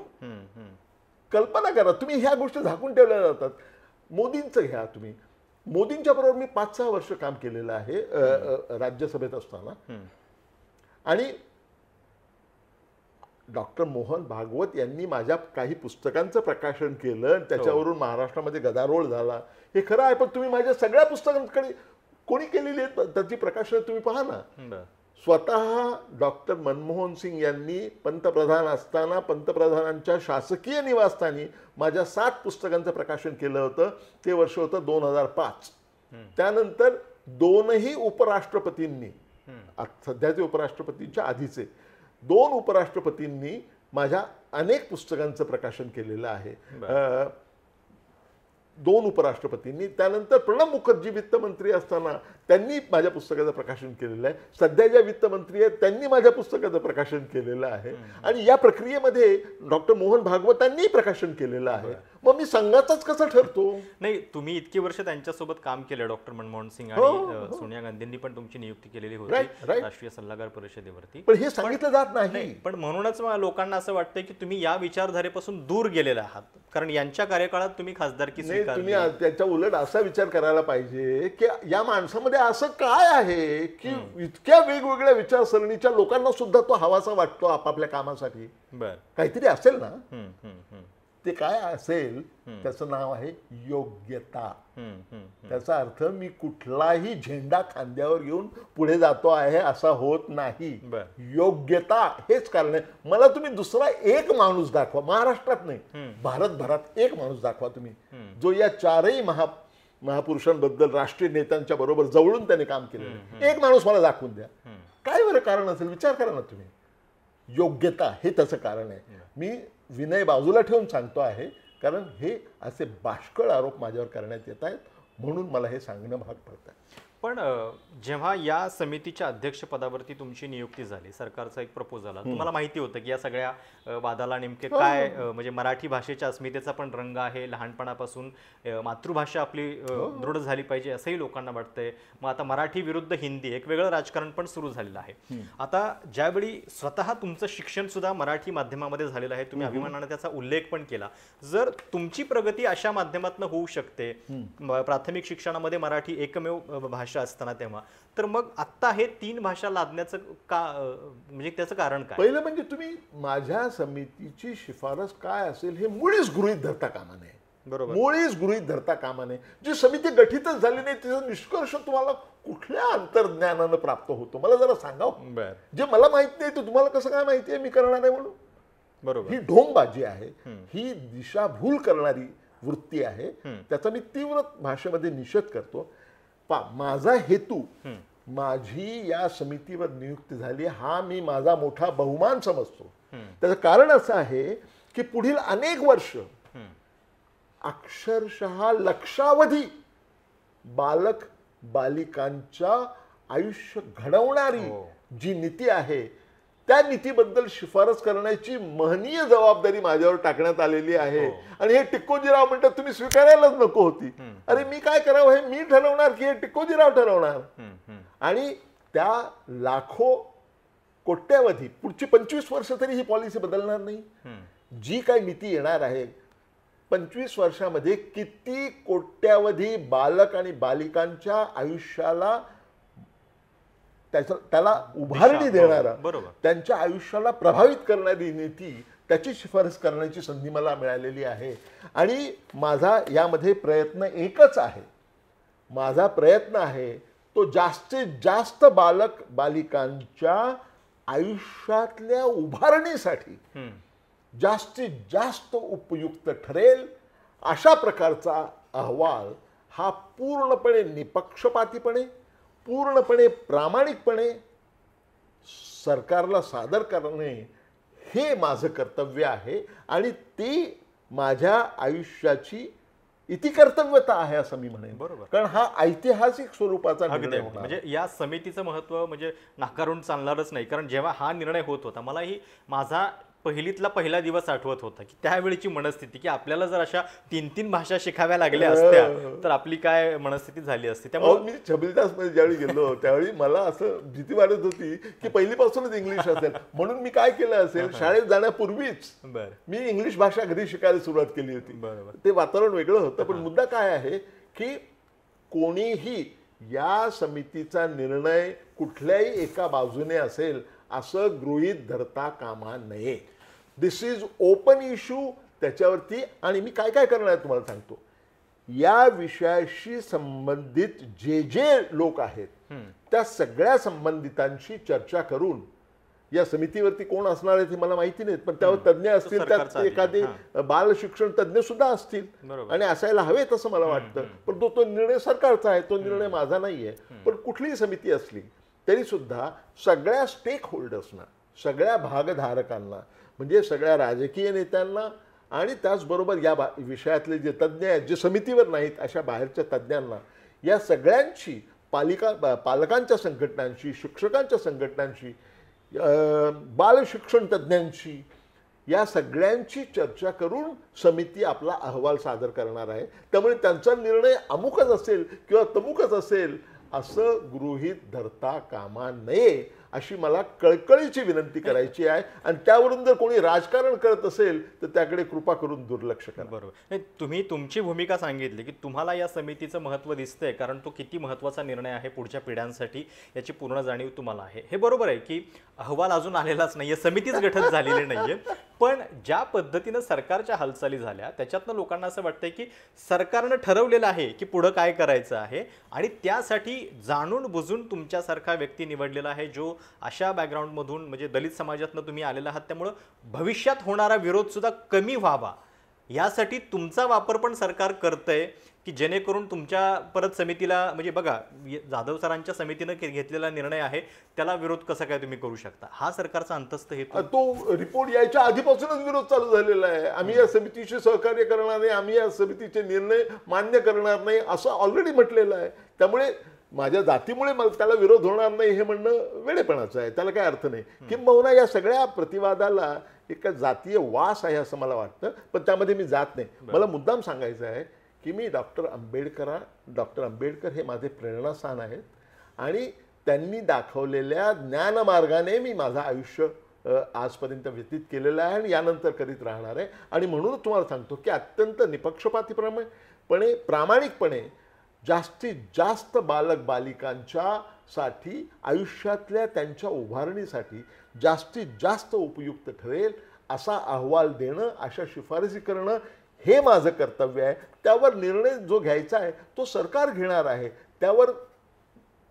कल्पना करा तुम्ही, ह्या गोष्टी झाकून ठेवल्या जातात. मोदींचं घ्या तुम्ही. मोदींच्या बरोबर मी 5-6 वर्ष काम केलेलं आहे राज्यसभेत असताना. आणि डॉक्टर मोहन भागवत यांनी माझ्या काही पुस्तकांचं प्रकाशन केलं, त्याच्यावरून महाराष्ट्रामध्ये गदारोळ झाला, हे खरं आहे. पण तुम्ही माझ्या सगळ्या पुस्तकांकडे कोणी केलेली आहेत त्याची प्रकाशन तुम्ही पहा ना. स्वतः डॉक्टर मनमोहन सिंग यांनी पंतप्रधान असताना पंतप्रधानांच्या शासकीय निवासस्थानी माझ्या 7 पुस्तकांचं प्रकाशन केलं होतं. ते वर्ष होतं 2005. त्यानंतर 2ही उपराष्ट्रपतींनी, सध्याचे उपराष्ट्रपतींच्या आधीचे 2 उपराष्ट्रपतींनी माझ्या अनेक पुस्तकांचं प्रकाशन केलेलं आहे. 2 उपराष्ट्रपतींनी, त्यानंतर प्रणब मुखर्जी वित्तमंत्री असताना त्यांनी माझ्या पुस्तकाचं प्रकाशन केलेलं आहे. सध्या ज्या वित्तमंत्री आहेत त्यांनी माझ्या पुस्तकाचं प्रकाशन केलेलं आहे. आणि या प्रक्रियेमध्ये डॉक्टर मोहन भागवतांनी प्रकाशन केलेलं आहे. मग मी संघाचाच कसा ठरतो? नाही, तुम्ही इतकी वर्ष त्यांच्यासोबत काम केलं, डॉक्टर मनमोहन सिंग आणि सोनिया गांधींनी पण तुमची नियुक्ती केलेली होती राष्ट्रीय सल्लागार परिषदेवरती. पण हे सांगितलं जात नाही. पण म्हणूनच लोकांना असं वाटतंय की तुम्ही या विचारधारेपासून दूर गेलेला आहात, कारण यांच्या कार्यकाळात तुम्ही खासदारकी स्वीकारली. तुम्ही त्याच्या उलट असा विचार करायला पाहिजे की या माणसामध्ये असं काय आहे की इतक्या वेगवेगळ्या विचारसरणीच्या लोकांना सुद्धा तो हवासा वाटतो आपापल्या कामासाठी. बर, काहीतरी असेल ना. ते काय असेल त्याचं नाव आहे योग्यता. त्याचा अर्थ मी कुठलाही झेंडा खांद्यावर घेऊन पुढे जातो आहे असा होत नाही. योग्यता हेच कारण आहे. मला तुम्ही दुसरा एक माणूस दाखवा, महाराष्ट्रात नाही भारतभरात एक माणूस दाखवा तुम्ही, जो या चारही महापुरुषांबद्दल राष्ट्रीय नेत्यांच्या बरोबर जवळून त्याने काम केलं. एक माणूस मला दाखवून द्या. काय बरं कारण असेल विचार करा ना तुम्ही. योग्यता हे त्याचं कारण आहे. मी विनय बाजूला ठेवून सांगतो आहे, कारण हे असे बाष्कळ आरोप माझ्यावर करण्यात येत आहेत, म्हणून मला हे सांगणं भाग पडतं. पण जेव्हा या समितीच्या अध्यक्षपदावरती तुमची नियुक्ती झाली, सरकारचा एक प्रपोजल आला, तुम्हाला माहिती होतं की या सगळ्या वादाला नेमके काय, म्हणजे मराठी भाषेच्या अस्मितेचा पण रंग आहे, लहानपणापासून मातृभाषा आपली दृढ झाली पाहिजे असंही लोकांना वाटतंय. मग आता मराठी विरुद्ध हिंदी एक वेगळं राजकारण पण सुरू झालेलं आहे. आता ज्यावेळी स्वतः तुमचं शिक्षण सुद्धा मराठी माध्यमामध्ये झालेलं आहे, तुम्ही अभिमानाने त्याचा उल्लेख पण केला. जर तुमची प्रगती अशा माध्यमातून होऊ शकते, प्राथमिक शिक्षणामध्ये मराठी एकमेव भाषा असताना, तेव्हा तर मग आता हे 3 भाषा लादण्याचं का, म्हणजे त्याचं कारण काय? पहिलं म्हणजे तुम्ही माझ्या समितीची शिफारस काय असेल हे मुळीच गृहीत धरता कामा नये. बरोबर, मुळीच गृहीत धरता कामा नये. जी समिती गठीतच झाली नाही त्याचा निष्कर्ष तुम्हाला कुठल्या अंतर्ज्ञानानं प्राप्त होतो मला जरा सांगावं. जे मला माहित नाही ते तुम्हाला कसं काय माहिती आहे मी करणार आहे म्हणून? बरोबर, ही ढोंगबाजी आहे, ही दिशाभूल करणारी वृत्ती आहे. त्याचा मी तीव्र भाषेमध्ये निषेध करतो. माझा हेतू, माझी या समितीवर नियुक्ती झाली हा मी माझा मोठा बहुमान समजतो. त्याचं कारण असं आहे की पुढील अनेक वर्ष अक्षरशः लक्षावधी बालक बालिकांच्या आयुष्य घडवणारी जी नीती आहे त्या नीतीबद्दल शिफारस करण्याची महनीय जबाबदारी माझ्यावर टाकण्यात आलेली आहे. आणि हे टिक्कोजीराव म्हणतात तुम्ही स्वीकारायलाच नको होती. अरे मी काय करावं हे मी ठरवणार की हे टिक्कोजीराव ठरवणार? आणि त्या लाखो कोट्यावधी पुढची 25 वर्ष तरी ही पॉलिसी बदलणार नाही. जी काही नीती येणार आहे 25 वर्षामध्ये किती कोट्यावधी बालक आणि बालिकांच्या आयुष्याला त्याला उभारणी देणारा, त्यांच्या आयुष्याला प्रभावित करणारी नीती, त्याची शिफारस करण्याची संधी मला मिळालेली आहे. आणि माझा यामध्ये प्रयत्न एकच आहे. माझा प्रयत्न आहे तो जास्तीत जास्त बालक बालिकांच्या आयुष्यातल्या उभारणीसाठी जास्तीत जास्त उपयुक्त ठरेल अशा प्रकारचा अहवाल हा पूर्णपणे निपक्षपातीपणे, पूर्णपणे प्रामाणिकपणे सरकारला सादर करणे हे माझं कर्तव्य आहे. आणि ती माझ्या आयुष्याची इतिकर्तव्यता आहे असं मी म्हणेन. बरोबर, कारण हा ऐतिहासिक स्वरूपाचा निर्णय होता. म्हणजे या समितीचं महत्व म्हणजे नाकारून चालणारच नाही. कारण जेव्हा हा निर्णय होत होता मलाही माझा पहिलीतला पहिला दिवस आठवत होता की त्यावेळीची मनस्थिती की आपल्याला जर अशा 3-3 भाषा शिकाव्या लागल्या असत्या तर आपली काय मनस्थिती झाली असती. त्यामुळे मी छबिलदासमध्ये ज्यावेळी गेलो त्यावेळी मला असं भीती वाटत होती की पहिलीपासूनच इंग्लिश असेल. म्हणून मी काय केलं असेल, शाळेत जाण्यापूर्वीच मी इंग्लिश भाषा घरी शिकायला सुरुवात केली होती. ते वातावरण वेगळं होतं. पण मुद्दा काय आहे की कोणीही या समितीचा निर्णय कुठल्याही एका बाजूने असेल असं गृहीत धरता कामा नये. दिस इज ओपन इश्यू. त्याच्यावरती आणि मी काय काय करणार आहे तुम्हाला सांगतो. या विषयाशी संबंधित जे जे लोक आहेत त्या सगळ्या संबंधितांशी चर्चा करून, या समितीवरती कोण असणार आहे ते मला माहिती नाही, पण त्यावर तज्ज्ञ असतील, त्यात एखादे बाल शिक्षण तज्ज्ञ सुद्धा असतील आणि असायला हवेत असं मला वाटतं. पण तो निर्णय सरकारचा आहे, तो निर्णय माझा नाही आहे. पण कुठलीही समिती असली तरी सुद्धा सगळ्या स्टेक होल्डर्सना, सगळ्या भागधारकांना, म्हणजे सगळ्या राजकीय नेत्यांना आणि त्याचबरोबर या विषयातले जे तज्ज्ञ आहेत, जे समितीवर नाहीत अशा बाहेरच्या तज्ज्ञांना, या सगळ्यांची पालकांच्या संघटनांशी, शिक्षकांच्या संघटनांशी, बालशिक्षण तज्ज्ञांशी, या सगळ्यांची चर्चा करून समिती आपला अहवाल सादर करणार आहे. त्यामुळे त्यांचा निर्णय अमुकच असेल किंवा तमुकच असेल असं गृहीत धरता कामा नये अशी मला कळकळीची विनंती करायची आहे. आणि त्यावरून जर कोणी राजकारण करत असेल तर त्याकडे कृपा करून दुर्लक्ष करा. बरोबर. नाही, तुम्ही तुमची भूमिका सांगितली की तुम्हाला या समितीचं महत्त्व दिसतंय, कारण तो किती महत्त्वाचा निर्णय आहे पुढच्या पिढ्यांसाठी याची पूर्ण जाणीव तुम्हाला आहे. हे बरोबर आहे की अहवाल अजून आलेलाच नाहीये, समितीच गठत झालेली नाहीये. पण ज्या पद्धतीनं सरकारच्या हालचाली झाल्या त्याच्यातनं लोकांना असं वाटतंय की सरकारनं ठरवलेलं आहे की पुढं काय करायचं आहे आणि त्यासाठी जाणून बुजून तुमच्यासारखा व्यक्ती निवडलेला आहे जो अशा बॅकग्राऊंडमधून, म्हणजे दलित समाजातनं तुम्ही आलेला आहात. त्यामुळं भविष्यात होणारा विरोध सुद्धा कमी व्हावा यासाठी तुमचा वापर पण सरकार करतंय की जेणेकरून तुमच्या परत समितीला, म्हणजे बघा जाधव सरांच्या समितीनं घेतलेला निर्णय आहे त्याला विरोध कसा काय तुम्ही करू शकता, हा सरकारचा अंतस्थ हेतू. तो रिपोर्ट यायच्या आधीपासूनच विरोध चालू झालेला आहे. आम्ही या समितीशी सहकार्य करणार नाही, आम्ही या समितीचे निर्णय मान्य करणार नाही असं ऑलरेडी म्हटलेलं आहे. त्यामुळे माझ्या जातीमुळे त्याला विरोध होणार नाही हे म्हणणं वेडेपणाचं आहे, त्याला काय अर्थ नाही. किंबहुना या सगळ्या प्रतिवादाला एक जातीय वास आहे असं मला वाटतं, पण त्यामध्ये मी जात नाही. मला मुद्दाम सांगायचं आहे की मी डॉक्टर आंबेडकर हे माझे प्रेरणास्थान आहेत आणि त्यांनी दाखवलेल्या ज्ञानमार्गाने मी माझं आयुष्य आजपर्यंत व्यतीत केलेलं आहे आणि यानंतर करीत राहणार आहे. आणि म्हणून तुम्हाला सांगतो की अत्यंत निपक्षपातीपणे, प्रामाणिकपणे जास्तीत जास्त बालक बालिकांच्या साठी आयुष्यातल्या त्यांच्या उभारणीसाठी जास्तीत जास्त उपयुक्त ठरेल असा अहवाल देणं, अशा शिफारसी करणं हे माझं कर्तव्य आहे. त्यावर निर्णय जो घ्यायचा आहे तो सरकार घेणार आहे, त्यावर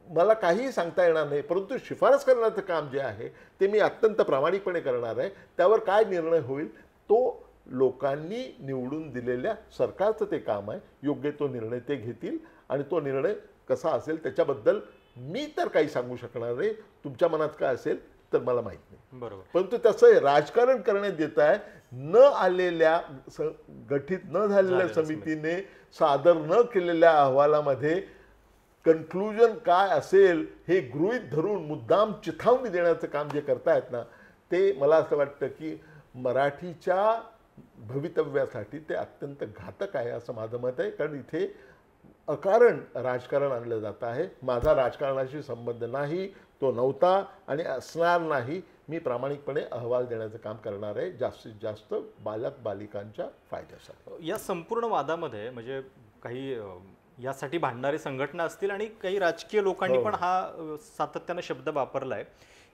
मला काहीही सांगता येणार नाही. परंतु शिफारस करण्याचं काम जे आहे ते मी अत्यंत प्रामाणिकपणे करणार आहे. त्यावर काय निर्णय होईल तो लोकांनी निवडून दिलेल्या सरकारचं ते काम आहे. योग्य तो निर्णय ते घेतील आणि तो निर्णय कसा असेल त्याच्याबद्दल मी तर काही सांगू शकणार नाही. तुमच्या मनात काय असेल तर मला माहित नाही. बरोबर. परंतु त्याचं राजकारण करण्यात येत आहे. न आलेल्या, गठीत न झालेल्या समितीने सादर न केलेल्या अहवालामध्ये कन्क्लुजन काय असेल हे गृहीत धरून मुद्दाम चिथावणी देण्याचं काम जे करतायत ना, ते मला असं वाटतं की मराठीच्या भवितव्यासाठी ते अत्यंत घातक आहे असं माझं मत आहे. कारण इथे अकारण राजकारण आणलं जात आहे. माझा राजकारणाशी संबंध नाही, तो नव्हता आणि असणार नाही. मी प्रामाणिकपणे अहवाल देण्याचं काम करणार आहे जास्तीत जास्त बालक बालिकांच्या फायद्यासाठी. या संपूर्ण वादामध्ये म्हणजे काही यासाठी भांडणारी संघटना असतील आणि काही राजकीय लोकांनी पण हा सातत्यानं शब्द वापरलाय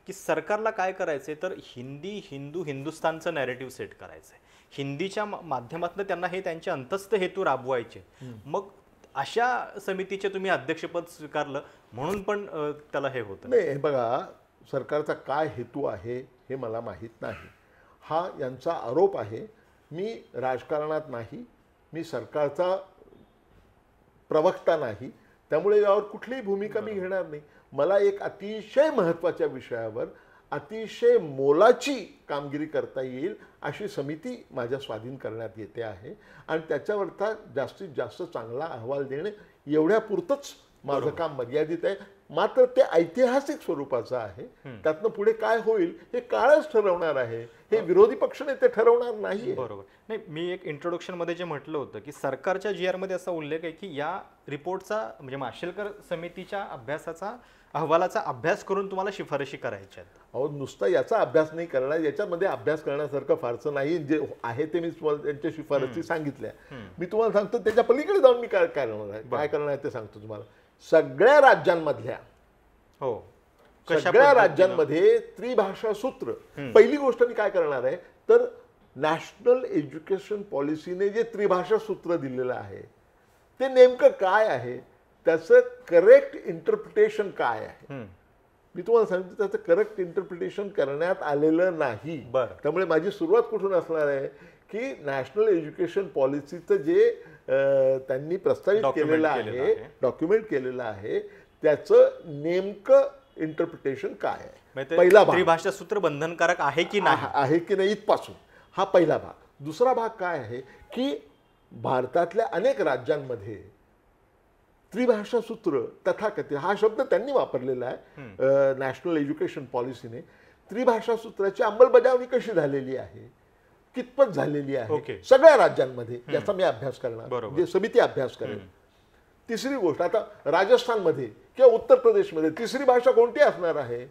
की सरकारला काय करायचंय तर हिंदुस्थानचं नॅरेटिव्ह सेट करायचंय. हिंदीच्या माध्यमातून त्यांना हे त्यांचे अंतस्थ हेतू राबवायचे. मग अशा समितीचे तुम्ही अध्यक्षपद स्वीकारलं म्हणून पण त्याला हे होतं नाही. हे बघा, सरकारचा काय हेतू आहे हे मला माहीत नाही. हा यांचा आरोप आहे. मी राजकारणात नाही, मी सरकारचा प्रवक्ता नाही, त्यामुळे यावर कुठलीही भूमिका मी घेणार नाही. मला एक अतिशय महत्त्वाच्या विषयावर अतिशय मोलाची कामगिरी करता येईल अशी समिती माझ्या स्वाधीन करण्यात येते आहे आणि त्याच्यावरचा जास्तीत जास्त चांगला अहवाल देणे एवढ्यापुरतंच माझं काम मर्यादित आहे. मात्र ते ऐतिहासिक स्वरूपाचं आहे. त्यातनं पुढे काय होईल हे काळच ठरवणार आहे, हे विरोधी पक्षनेते ठरवणार नाही. बरोबर. नाही, मी एक इंट्रोडक्शनमध्ये जे म्हटलं होतं की सरकारच्या जी आरमध्ये असा उल्लेख आहे की या रिपोर्टचा म्हणजे माशेलकर समितीच्या अहवालाचा अभ्यास करून तुम्हाला शिफारशी करायच्या आहेत. अहो, नुसता याचा अभ्यास नाही करणार, याच्यामध्ये अभ्यास करण्यासारखं फारसं नाही. जे आहे ते मी त्यांच्या शिफारसी सांगितल्या. मी तुम्हाला सांगतो त्याच्या पलीकडे जाऊन मी काय करणार आहे ते सांगतो तुम्हाला. सगळ्या राज्यांमधल्या सगळ्या राज्यांमध्ये त्रिभाषा सूत्र, पहिली गोष्ट मी काय करणार आहे तर नॅशनल एज्युकेशन पॉलिसीने जे त्रिभाषा सूत्र दिलेलं आहे ते नेमकं काय आहे, त्याचं करेक्ट इंटरप्रिटेशन काय आहे. मी तुम्हाला सांगतो त्याचं करेक्ट इंटरप्रिटेशन करण्यात आलेलं नाही. त्यामुळे माझी सुरुवात कुठून असणार आहे की नॅशनल एज्युकेशन पॉलिसीचं जे त्यांनी प्रस्तावित केलेलं आहे, डॉक्युमेंट केलेलं आहे, त्याचं नेमकं इंटरप्रिटेशन काय आहे. पहिला भाग त्रिभाषा सूत्र बंधनकारक आहे की नाही इथपासून हा पहिला भाग. दुसरा भाग काय आहे की भारतातल्या अनेक राज्यांमध्ये त्रिभाषा सूत्र तथाकथित हा शब्द त्यांनी वापरलेला आहे नॅशनल एज्युकेशन पॉलिसीने. त्रिभाषा सूत्राची अंमलबजावणी कशी झालेली आहे, कितपत झालेली आहे सगळ्या राज्यांमध्ये, याचा मी अभ्यास करणार, म्हणजे समिती अभ्यास करेल. तिसरी गोष्ट, आता राजस्थानमध्ये किंवा उत्तर प्रदेशमध्ये तिसरी भाषा कोणती असणार आहे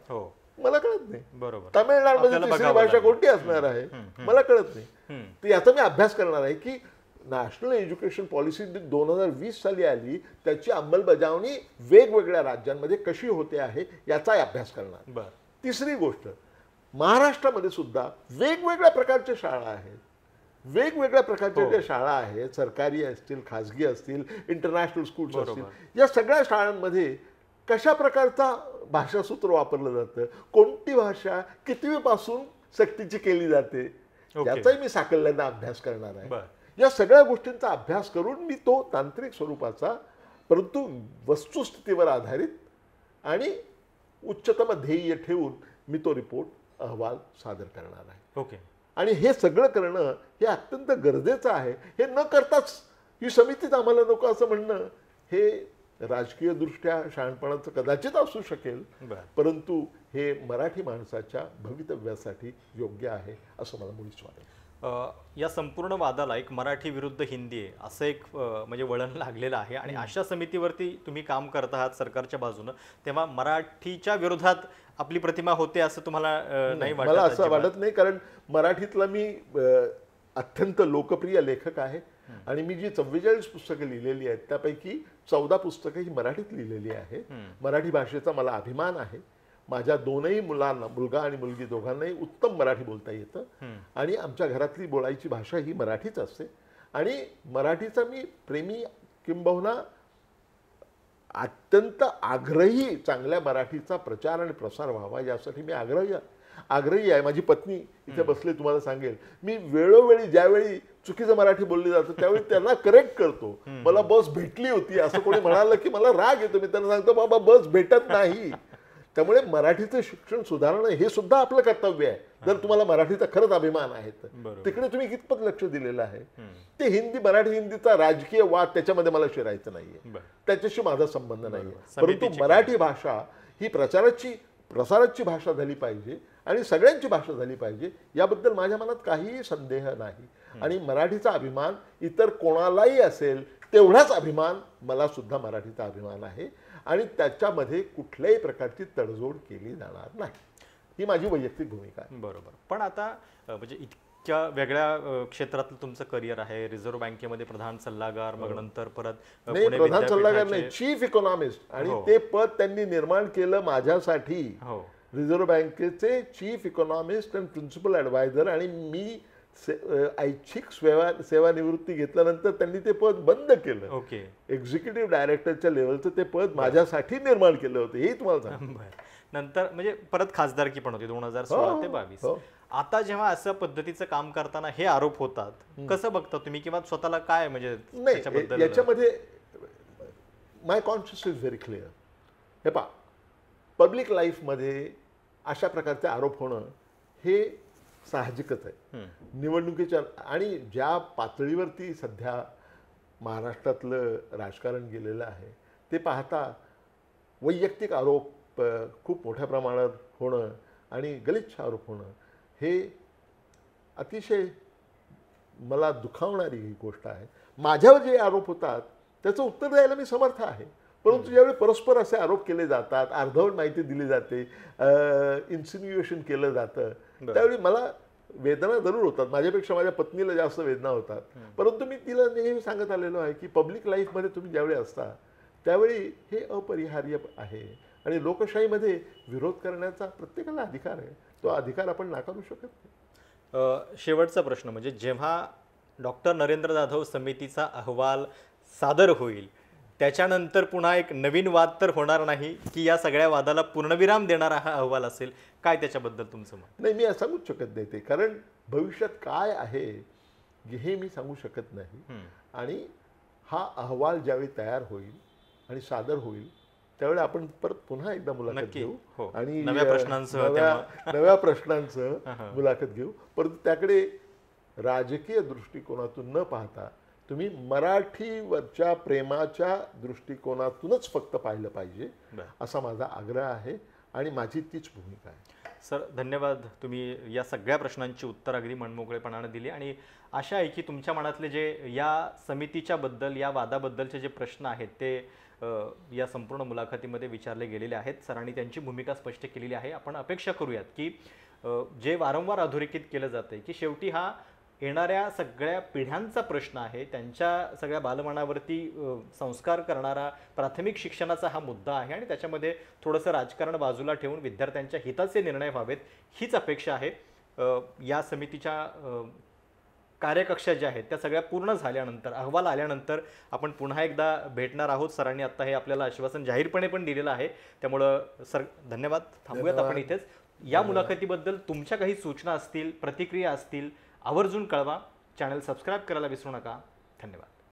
मला कळत नाही. बरोबर. तामिळनाडूमध्ये तिसरी भाषा कोणती असणार आहे मला कळत नाही. तर याचा मी अभ्यास करणार आहे की नॅशनल एज्युकेशन पॉलिसी 2020 साली आली, त्याची अंमलबजावणी वेगवेगळ्या राज्यांमध्ये कशी होते आहे याचा अभ्यास करणार. तिसरी गोष्ट, महाराष्ट्रामध्ये सुद्धा वेगवेगळ्या प्रकारच्या शाळा आहेत. वेगवेगळ्या प्रकारच्या ज्या शाळा आहेत, सरकारी असतील, खाजगी असतील, इंटरनॅशनल स्कूल्स असतील, या सगळ्या शाळांमध्ये कशा प्रकारचा भाषासूत्र वापरलं जातं, कोणती भाषा कितवीपासून सक्तीची केली जाते, याचाही मी साकल्याने अभ्यास करणार आहे. या सगळ्या गोष्टींचा अभ्यास करून मी तो तांत्रिक स्वरूपाचा परंतु वस्तुस्थितीवर आधारित आणि उच्चतम ध्येय ठेवून मी तो रिपोर्ट अहवाल सादर करणार आहे. आणि हे सगळं करणं हे अत्यंत गरजेचं आहे. हे न करताच ही समितीच आम्हाला नको असं म्हणणं हे राजकीय दृष्ट्या शहाणपणाचं कदाचित असू शकेल, परंतु हे मराठी माणसाच्या भवितव्यासाठी योग्य आहे असं मला मुळीच वाटतं. या संपूर्ण वादाला एक मराठी विरुद्ध हिंदी आहे असं एक म्हणजे वळण लागलेलं आहे आणि अशा समितीवरती तुम्ही काम करत आहात सरकारच्या बाजूनं, तेव्हा मराठीच्या विरोधात आपली प्रतिमा होते असं तुम्हाला नाही वाटत? मला असं वाटत नाही, कारण मराठीतला मी अत्यंत लोकप्रिय लेखक आहे आणि मी जी 44 पुस्तकं लिहिलेली आहेत त्यापैकी 14 पुस्तकं ही मराठीत लिहिलेली आहेत. मराठी भाषेचा मला अभिमान आहे. माझ्या दोनही मुलांना, मुलगा आणि मुलगी दोघांनाही उत्तम मराठी बोलता येतं आणि आमच्या घरातली बोलायची भाषा ही मराठीच असते आणि मराठीचा मी प्रेमी किंबहुना अत्यंत आग्रही चांगल्या मराठीचा प्रचार आणि प्रसार व्हावा यासाठी मी आग्रही आहे. माझी पत्नी इथे बसली, तुम्हाला सांगेल, मी वेळोवेळी ज्यावेळी चुकीचं मराठी बोलली जातं त्यावेळी त्यांना करेक्ट करतो. मला बस भेटली होती असं कोणी म्हणालं की मला राग येतो, मी त्यांना सांगतो बाबा बस भेटत नाही. त्यामुळे मराठीचं शिक्षण सुधारणं हे सुद्धा आपलं कर्तव्य आहे. जर तुम्हाला मराठीचा खरंच अभिमान आहे तर तिकडे तुम्ही कितपत लक्ष दिलेलं आहे. ते हिंदी, मराठी हिंदीचा राजकीय वाद त्याच्यामध्ये मला शिरायचं नाहीये, त्याच्याशी माझा संबंध नाहीये. परंतु मराठी भाषा ही प्रसाराची भाषा झाली पाहिजे आणि सगळ्यांची भाषा झाली पाहिजे याबद्दल माझ्या मनात काहीही संदेह नाही. आणि मराठीचा अभिमान इतर कोणालाही असेल तेवढाच अभिमान मला सुद्धा मराठीचा अभिमान आहे आणि त्याच्यामध्ये कुठल्याही प्रकारची तडजोड केली जाणार नाही, ही माझी वैयक्तिक भूमिका आहे. बरोबर. पण आता म्हणजे इतक्या वेगळ्या क्षेत्रातलं तुमचं करिअर आहे, रिझर्व्ह बँकेमध्ये प्रधान सल्लागार, मग नंतर परत प्रधान सल्लागार नाही, चीफ इकॉनॉमिस्ट, आणि ते पद त्यांनी निर्माण केलं माझ्यासाठी. रिझर्व्ह बँकेचे chief economist and principal adviser, आणि मी ऐच्छिक सेवानिवृत्ती घेतल्यानंतर त्यांनी ते पद बंद केलं. एक्झिक्युटिव्ह डायरेक्टरच्या लेवलचं ते पद माझ्यासाठी निर्माण केलं होतं, हे तुम्हाला सांगतो. नंतर म्हणजे परत खासदारकी पण होती 2016 ते 22. आता जेव्हा असं पद्धतीचं काम करताना हे आरोप होतात, कसं बघता तुम्ही किंवा स्वतःला काय म्हणजे नाही याच्यामध्ये माय कॉन्शियस इज व्हेरी क्लिअर. हे पहा, पब्लिक लाईफमध्ये अशा प्रकारचे आरोप होणं हे साहजिकच आहे. निवडणुकीच्या आणि ज्या पातळीवरती सध्या महाराष्ट्रातलं राजकारण गेलेलं आहे ते पाहता वैयक्तिक आरोप खूप मोठ्या प्रमाणात होणं आणि गलिच्छ आरोप होणं हे अतिशय मला दुखावणारी ही गोष्ट आहे. माझ्यावर जे आरोप होतात त्याचं उत्तर द्यायला मी समर्थ आहे, परंतु ज्यावेळी परस्पर असे आरोप केले जातात, अर्धवट माहिती दिली जाते, इन्सिन्युएशन केलं जातं, त्यावेळी मला वेदना जरूर होतात. माझ्यापेक्षा माझ्या पत्नीला जास्त वेदना होतात, परंतु मी तिला नेहमी सांगत आलेलो आहे की पब्लिक लाईफमध्ये तुम्ही ज्यावेळी असता त्यावेळी हे अपरिहार्य आहे आणि लोकशाहीमध्ये विरोध करण्याचा प्रत्येकाला अधिकार आहे. तो अधिकार आपण नाकारू शकत नाही. शेवटचा प्रश्न म्हणजे जेव्हा डॉक्टर नरेंद्र जाधव समितीचा अहवाल सादर होईल त्याच्यानंतर पुन्हा एक नवीन वाद तर होणार नाही की या सगळ्या वादाला पूर्णविराम देणारा हा अहवाल असेल? काय त्याच्याबद्दल तुमचं मत? नाही, मी सांगूच शकत नाही ते, कारण भविष्यात काय आहे हे मी सांगू शकत नाही. आणि हा अहवाल ज्यावेळी तयार होईल आणि सादर होईल त्यावेळी आपण परत पुन्हा एकदा मुलाखत घेऊ आणि नव्या प्रश्नांचं मुलाखत घेऊ. परंतु त्याकडे राजकीय दृष्टिकोनातून न पाहता तुम्ही मराठीवरच्या प्रेमाच्या दृष्टिकोनातूनच फक्त पाहिलं पाहिजे, बरं. असा माझा आग्रह आहे आणि माझी तीच भूमिका आहे. सर धन्यवाद. तुम्ही या सगळ्या प्रश्नांची उत्तर अगदी मनमोकळेपणाने दिली आणि आशा आहे की तुमच्या मनातले जे या समितीच्या बद्दल या वादाबद्दलचे जे प्रश्न आहेत ते या संपूर्ण मुलाखतीमध्ये विचारले गेलेले आहेत. सरांनी त्यांची भूमिका स्पष्ट केलेली आहे. आपण अपेक्षा करूयात की जे वारंवार अधोरेखित केलं जातं की शेवटी हा येणाऱ्या सगळ्या पिढ्यांचा प्रश्न आहे, त्यांच्या सगळ्या बालमनावरती संस्कार करणारा प्राथमिक शिक्षणाचा हा मुद्दा आहे आणि त्याच्यामध्ये थोडंसं राजकारण बाजूला ठेवून विद्यार्थ्यांच्या हिताचे निर्णय व्हावेत हीच अपेक्षा आहे. या समितीच्या कार्यकक्षा ज्या आहेत त्या सगळ्या पूर्ण झाल्यानंतर अहवाल आल्यानंतर आपण पुन्हा एकदा भेटणार आहोत. सरांनी आता हे आपल्याला आश्वासन जाहीरपणे पण दिलेलं आहे. त्यामुळं सर धन्यवाद. थांबूयात आपण इथेच. या मुलाखतीबद्दल तुमच्या काही सूचना असतील, प्रतिक्रिया असतील, आवर्जून कळवा. चॅनल सबस्क्राईब करायला विसरू नका. धन्यवाद.